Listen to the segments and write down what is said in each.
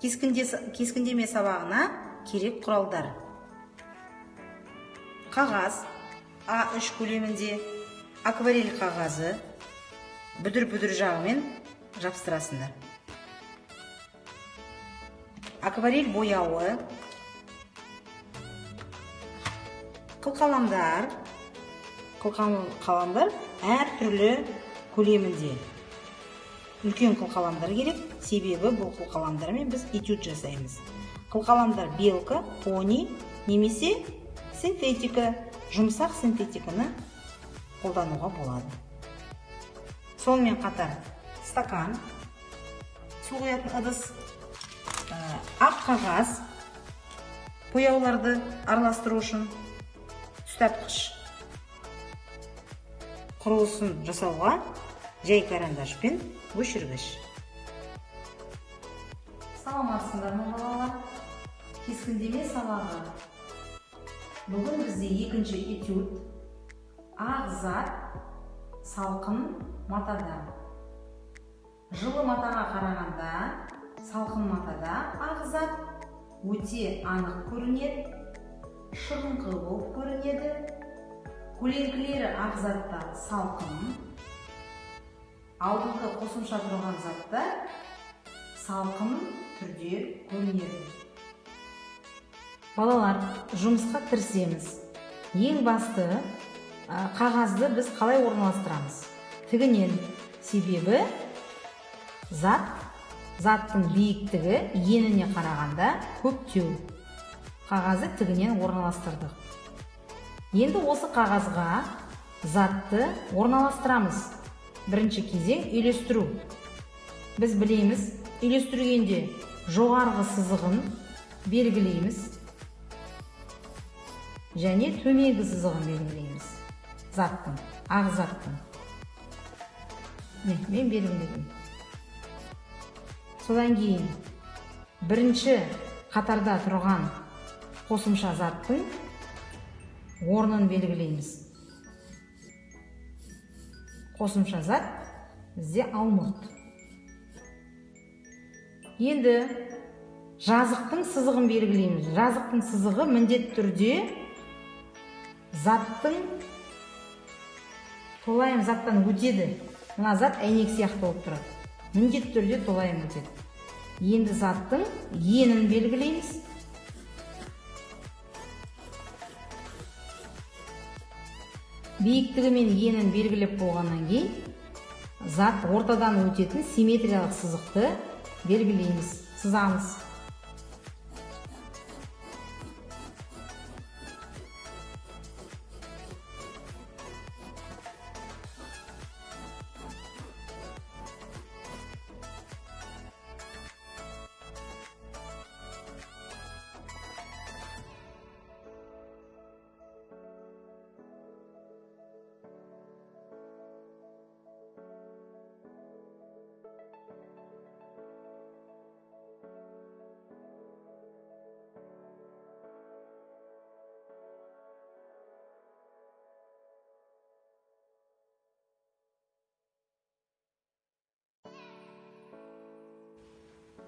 кескіндеме сабағына керек құралдар: қағаз А3 көлемінде, акварель қағазы, бүдір жағымен жапсырасыңдар. Акварель бояуы, қылқаламдар әр түрлі көлемінде. Үлкен қылқаламдар керек, себебі бұл қылқаламдармен біз этюд жасаймыз. Қылқаламдар белка, пони немесе синтетика, жұмсақ синтетиканы қолдануға болады. Сонымен қатар стакан, су құятын ыдыс, ақ қағаз, бояуларды араластыру үшін ұстатқыш, құрылысын жасауға жай карандаш пен өшіргіш. Саламатсыңдар ма балалар? Кескіндеме сабағы. Бүгін бізде екінші этюд. Ақ зат салқын матада. Жылы матаға қарағанда салқын матада ақ зат өте анық көрінеді, шығыңқы болып көрінеді. Көлеңкелері ақ затта салқын, алдыңғы қосымша тұрған затта салқын түрде көрінеді. Балалар, жұмысқа кірісеміз. Ең басты қағазды біз қалай орналастырамыз? Тігінен, себебі заттың биіктігі еніне қарағанда көптеу. Қағазды тігінен орналастырдық. Енді осы қағазға затты орналастырамыз. Бірінші кезең үйлестіру. Біз білеміз, үйлестіргенде жоғарғы сызығын белгілейміз және төменгі сызығын белгілейміз. Заттың, ақ заттың. Мен белгіледім. Содан кейін бірінші қатарда тұрған қосымша заттың орнын белгілейміз. Қосымша зат бізде алмұрт. Енді жазықтың сызығын белгілейміз. Жазықтың сызығы міндетті түрде толайым заттан өтеді. Мына зат әйнек сияқты болып тұрады. Міндетті түрде толайым өтеді. Енді заттың енін белгілейміз. Биіктігі мен енін белгілеп болғаннан кейін, зат ортадан өтетін симметриялық сызықты белгілейміз, сызамыз.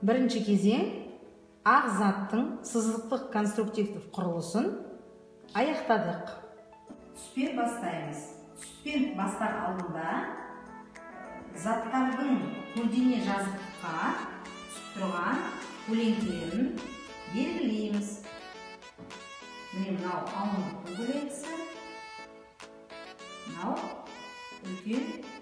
Бірінші кезең ақ заттың сызықтық конструктивтік құрылысын аяқтадық. Түспен бастаймыз. Түспен бастар алдында заттардың көлдене жазықтыққа түсіп тұрған көлеңкелерін белгілейміз. Мынау алмұрттың көлеңкесі, мынау үлкен